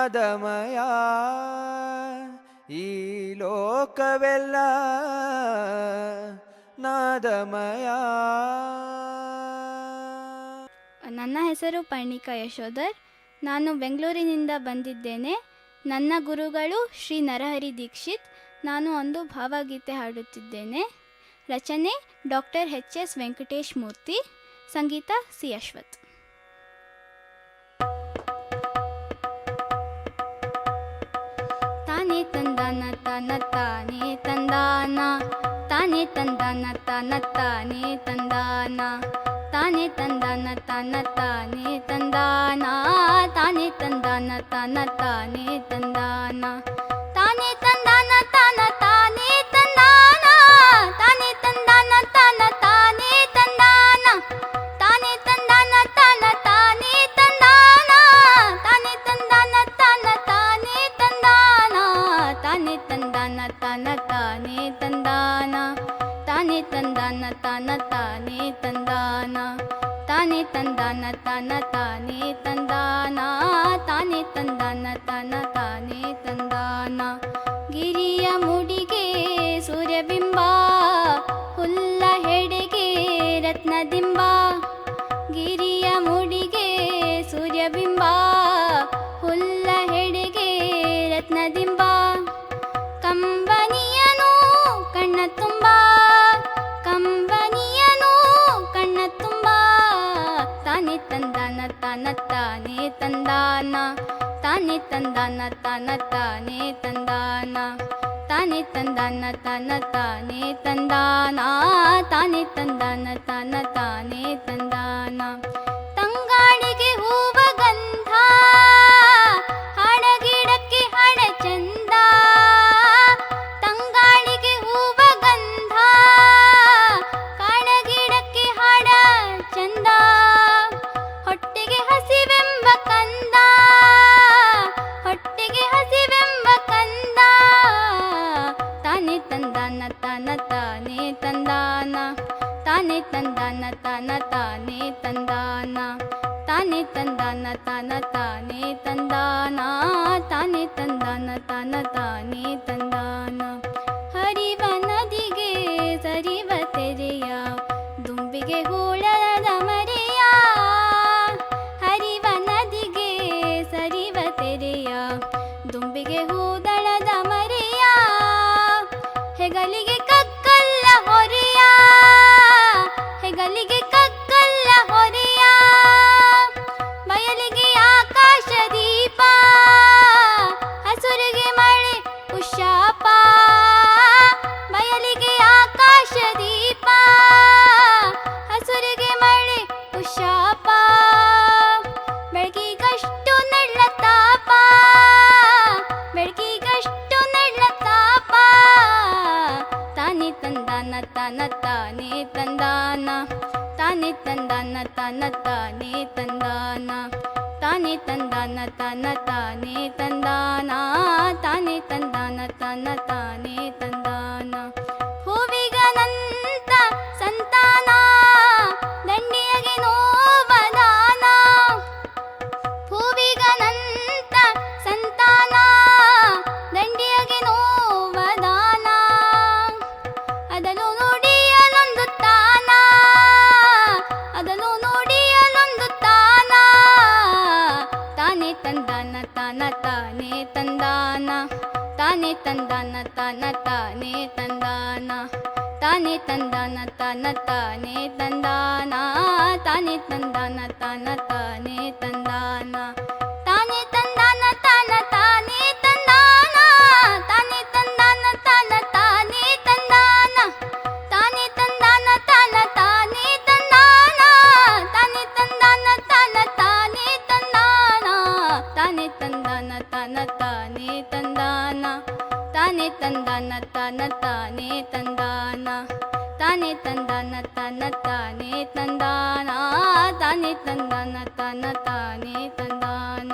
ನಾದಮಯ ಈ ಲೋಕವೆಲ್ಲ ನಾದಮಯ. ನನ್ನ ಹೆಸರು ಪರ್ಣಿಕಾ ಯಶೋಧರ್. ನಾನು ಬೆಂಗಳೂರಿನಿಂದ ಬಂದಿದ್ದೇನೆ. ನನ್ನ ಗುರುಗಳು ಶ್ರೀ ನರಹರಿ ದೀಕ್ಷಿತ್. ನಾನು ಒಂದು ಭಾವಗೀತೆ ಹಾಡುತ್ತಿದ್ದೇನೆ. ರಚನೆ ಡಾಕ್ಟರ್ ಎಚ್.ಎಸ್. ವೆಂಕಟೇಶ್ ಮೂರ್ತಿ. ಸಂಗೀತ ಸಿ ಅಶ್ವಥ್. ತಾನೇ ತಂದಾನ ತಾನ ತಾನೇ ತಂದಾನ, ತಾನೇ ತಂದಾನ ತಾನ ತಾನೇ ತಂದಾನ, ತಾನೇ ತಂದಾನ ತಾನ ತಾನೇ ತಂದಾನ, ತಾನೇ ತಂದಾನ ತಾನ ತಾನೇ ತಂದಾನ, ತಾನೇ ತಂದಾನ ತಾನ ತಾನೇ ತಂದಾನ, ತಾನೇ ತಂದಾನ ತಾನ ತಾನೇ ತಂದಾನ, ತಾನೇ ತಂದಾನ ತಾನ ತಾನೇ ತಂದಾನ, ತಾನೇ ತಂದಾನ ತಾನ ತಾನೇ ತಂದಾನ, ತಾನೇ ತಂದಾನ ತಾನ ತಾನೇ ತಂದಾನ, ತಾನೇ ತಂದಾನ ತಾನ ತಾನೇ ತಂದಾನ, ತಾನೇ ತಂದಾನ ತಾನ ತಾನೇ ತಂದಾನ, ತಾನೇ ತಂದಾನ ತಾನ ತಾನೇ ತಂದಾನ. ಗಿರಿಯ ಮುಡಿಗೆ ಸೂರ್ಯಬಿಂಬ, ಹುಲ್ಲ ಹೆಡೆಗೆ ರತ್ನದಿಂಬ, ಗಿರಿಯ ಮುಡಿಗೆ ಸೂರ್ಯಬಿಂಬ, ಹುಲ್ಲ ಹೆಡೆಗೆ ರತ್ನದಿಂಬ, ಕಂಬನಿಯನು ಕಣ್ಣ ತುಂಬ, ಕಂಬನಿಯನು ಕಣ್ಣ ತುಂಬ, ತಾನೇ ತಂದಾನ ತಾನ ತಾನೇ ತಂದಾನ, ತಾನೇ ತಂದಾನ ತಾನ ತಾನೇ ತಂದಾನ, ತಾನೇ ತಂದಾನ ತಾನ ತಾನೇ ತಂದಾನ, ತಾನೇ ತಂದಾನ ತಾನ ತಾನೇ ತಂದಾನ. ತಂಗಾಳಿಗೆ ಹೂವ ಗಂಧ, ಹಾಡಗಿಡಕ್ಕೆ ಹಾಡ ಚಂದ, ತಂಗಾಳಿಗೆ ಹೂವ ಗಂಧ, ಕಾಡಗಿಡಕ್ಕೆ ಹಾಡ ಚಂದ, ಹೊಟ್ಟೆಗೆ ಹಸಿವೆಂಬ ಕಂದ, ಹೊಟ್ಟೆಗೆ ಹಸಿವೆಂಬ ಕಂದ, ತಾನೇ ತಂದಾನ ತಾನ ತಾನೇ ತಂದಾನ, ತಾನೇ ತಂದಾನ ತಾನ ತಾನೇ ತಂದಾನ, ತಾನೇ ತಂದಾನ ತಾನ ತಾನೇ ತಂದಾನ, ತಾನೇ ತಂದಾನ ತಾನ ತಾನೇ ತಂದಾನ. ಹರಿವ ನದಿಗೆ ಸರಿವ ತೆರೆಯ, ದುಂಬಿಗೆ ಹೂಳದ ಮರೆಯ, ಹರಿವ ನದಿಗೆ ಸರಿವ ತೆರೆಯ, ದುಂಬಿಗೆ ಹೂದಳದ ಮರೆಯ, ಹೆಗಲಿಗೆ ಕಕ್ಕಲ್ಲ ಹೊರೆಯ, ಹೆಗಲಿಗೆ ಕಕ್ಕಲ್ಲ ಹೊರೆಯ, ಬಯಲಿಗೆ ಆಕಾಶ ದೀಪ, ಹಸುರಿಗೆ ಮಳೆ ಉಶಾಪ, ಬಯಲಿಗೆ ಆಕಾಶ ದೀಪ, ಹಸುರಿಗೆ ಮಳೆ ಉಶಾಪ, ಬೆಳಕಿಗಷ್ಟು ನೆಳ್ಳ ತಾಪ, ಬೆಳಕಿಗಷ್ಟು ನೆಳ್ಳ ತಾಪ, ತಾನೇ ತಂದಾನ ತಾನ ತಾನೇ ತಂದಾನ, ತಾನೇ ತಂದಾನ ತಾನ ತಾನೇ ತಂದಾನ, ತಾನೇ ತಂದಾನ ತಾನ ತಾನೇ ತಂದಾನ, ತಾನೇ ತಂದಾನ ತಾನ ತಾನೇ ತಂದಾನ. ಹೂವಿಗನಂತ ಸಂತಾನ, ದಂಡಿಯಗೆ ನೋವದಾನ, ಹೂವಿಗನಂತ ಸಂತಾನ, ದಂಡಿಯಗೆ ನೋವದಾನ, ಅದನ್ನು ನುಡಿಯಲೊಂದು ತಾನ, ಅದನ್ನು ನುಡಿಯಲೊಂದು ತಾನ, ತಾನೇ ತಂದಾನ ತಾನ ತಾನೇ ತಂದಾನ, ತಾನೇ ತಂದಾನ ತಾನ ತಾನೇ ತಂದಾನ, ತಾನೇ ತಂದಾನ ತಾನ ತಾನೇ ತಂದಾನ, ತಾನೇ ತಂದಾನ ತಾನ ತಾನೇ ತಂದಾನ, ತಾನೇ ತಂದಾನ ತಾನ ತಾನೇ ತಂದಾನ, ತಾನೇ ತಂದಾನ ತಾನ ತಾನೇ ತಂದಾನ, ತಾನೇ ತಂದಾನ ತಾನ ತಾನೇ ತಂದಾನ, ತಾನೇ ತಂದಾನ ತಾನ ತಾನೇ ತಂದಾನ, ತಾನೇ ತಂದಾನ ತಾನ ತಾನೇ ತಂದಾನ, ತಾನೇ ತಂದಾನ ತಾನ ತಾನೇ ತಂದಾನ, ತಾನೇ ತಂದಾನ ತಾನ ತಾನೇ ತಂದಾನ, ತಾನೇ ತಂದಾನ ತಾನ ತಾನೇ ತಂದಾನ.